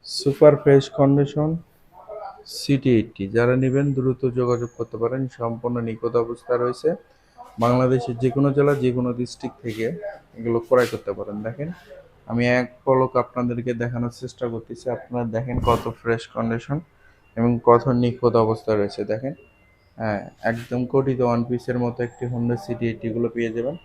Super fresh condition city 80 যারা নেবেন দ্রুত যোগাযোগ করতে পারেন। সম্পূর্ণ নিখুঁত অবস্থা রয়েছে। বাংলাদেশের যে কোনো জেলা যে কোনো ডিস্ট্রিক্ট থেকে এগুলো ক্রয় করতে পারেন। দেখেন আমি এক পলক আপনাদেরকে দেখানোর চেষ্টা করতেছি। আপনারা দেখেন কত ফ্রেশ কন্ডিশন এবং কত নিখুঁত অবস্থা রয়েছে। দেখেন হ্যাঁ, একদম কোটিতে ওয়ান পিসের মতো একটি হোন্ডা সিটি 80 গুলো পেয়ে যাবেন।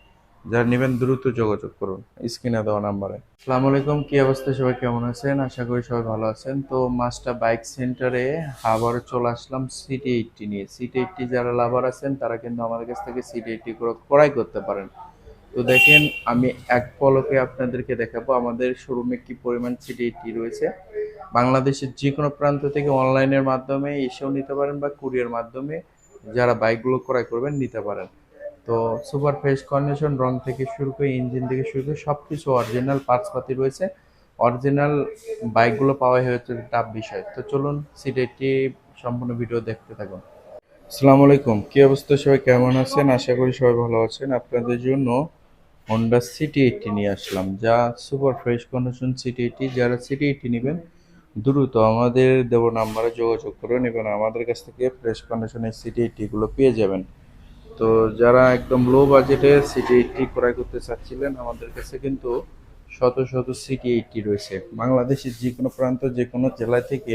যারা নেবেন দ্রুত যোগাযোগ করুন স্ক্রিনে দেওয়া নাম্বারে। আসসালামু আলাইকুম, কি অবস্থা, সবাই কেমন আছেন? আশা করি সবাই ভালো আছেন। তো মাস্টার বাইক সেন্টারে আবারও চলে আসলাম সিটি 80 নিয়ে। সিটি 80 যারা লাভার আছেন তারা কিন্তু আমাদের কাছ থেকে সিটি 80 ক্রয় করতে পারেন। তো দেখেন আমি এক পলকে আপনাদেরকে দেখাবো আমাদের শোরুমে কি পরিমাণ সিটি 80 রয়েছে। বাংলাদেশের যে কোনো প্রান্ত থেকে অনলাইনের মাধ্যমে এসেও নিতে পারেন বা কুরিয়ার মাধ্যমে যারা বাইকগুলো ক্রয় করবেন নিতে পারেন। তো সুপার ফ্রেশ কন্ডিশন, রং থেকে শুরু করে ইঞ্জিন থেকে শুরু করে সব কিছু অরিজিনাল পার্টসপাতি রয়েছে। অরিজিনাল বাইকগুলো পাওয়াই হচ্ছে টাফ বিষয়। তো চলুন সিটি 80 সম্পূর্ণ ভিডিও দেখতে থাকুন। আসসালামু আলাইকুম, কি অবস্থা, সবাই কেমন আছেন? আশা করি সবাই ভালো আছেন। আপনাদের জন্য হন্ডা সিটি 80 নিয়ে আসলাম, যা সুপার ফ্রেশ কন্ডিশন সিটি 80। যারা সিটি 80 নেবেন দ্রুত আমাদের দেওয়া নাম্বারে যোগাযোগ করুন এবং আমাদের কাছ থেকে ফ্রেশ কন্ডিশনের সিটি 80 গুলো পেয়ে যাবেন। তো যারা একদম লো বাজেটে সিটি 80 ক্রয় করতে চাচ্ছিলেন, আমাদের কাছে কিন্তু শত শত সিটি 80 রয়েছে। বাংলাদেশের যে কোনো প্রান্ত যে কোনো জেলা থেকে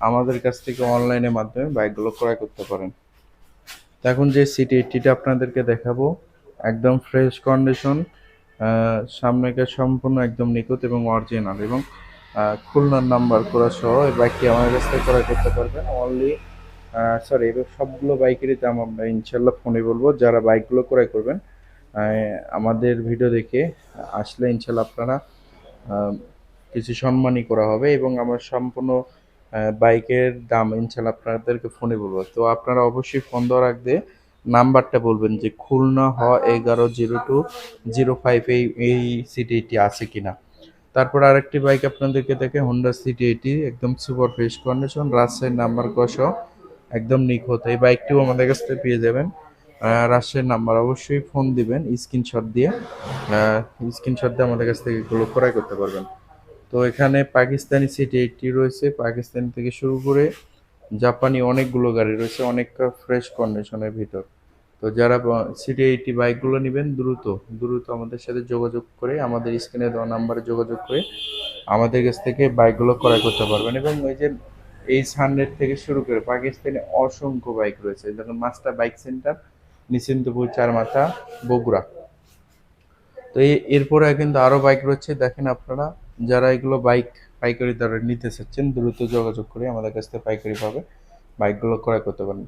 আমাদের কাছ থেকে অনলাইনের মাধ্যমে বাইকগুলো ক্রয় করতে পারেন। তো এখন যে সিটি 80টা আপনাদেরকে দেখাবো একদম ফ্রেশ কন্ডিশন, সামনেকার সম্পূর্ণ একদম নিখুঁত এবং অরিজিনাল এবং খুলনার নাম্বার করা সহ এই বাইকটি আমাদের কাছ থেকে ক্রয় করতে পারবেন অনলি। সরি, এবার সবগুলো বাইকেরই দাম আমরা ইনশাল্লাহ ফোনে বলবো। যারা বাইকগুলো ক্রয় করবেন আমাদের ভিডিও দেখে আসলে ইনশাল্লাহ আপনারা কিছু সম্মানই করা হবে এবং আমার সম্পূর্ণ বাইকের দাম ইনশাল্লাহ আপনাদেরকে ফোনে বলবো। তো আপনারা অবশ্যই ফোন দেওয়ার আগে নাম্বারটা বলবেন যে খুলনা 110205 এই সিটি 80 আছে কিনা। তারপর আরেকটি বাইক আপনাদেরকে দেখে হোন্ডা সিটি 80 একদম সুপার ফ্রেশ কন্ডিশন, রাজশাহীর নাম্বার কসহ একদম নিখুঁত। এই বাইকটিও আমাদের কাছ থেকে পেয়ে যাবেন। রাজশাহীর নাম্বার অবশ্যই ফোন দিবেন স্ক্রিনশট দিয়ে আমাদের কাছ থেকে এগুলো ক্রয় করতে পারবেন। তো এখানে পাকিস্তানি সিটি 80 রয়েছে, পাকিস্তানি থেকে শুরু করে জাপানি অনেকগুলো গাড়ি রয়েছে, অনেকটা ফ্রেশ কন্ডিশনের ভিতর। তো যারা সিটি 80 বাইকগুলো নেবেন দ্রুত দ্রুত আমাদের সাথে যোগাযোগ করে আমাদের স্ক্রিনে দেওয়া নাম্বারে যোগাযোগ করে আমাদের কাছ থেকে বাইকগুলো ক্রয় করতে পারবেন। এবং ওই যে H100 থেকে শুরু করে পাকিস্তানে অসংখ্য বাইক রয়েছে, যেমন master bike centre, Nishchintapur, Charmatha, Bogura. তো এরপরে কিন্তু আরও বাইক রয়েছে। দেখেন আপনারা যারা এগুলো বাইক পাইকারি দরে নিতে চাচ্ছেন দ্রুত যোগাযোগ করে আমাদের কাছ থেকে পাইকারিভাবে বাইকগুলো ক্রয় করতে পারেন।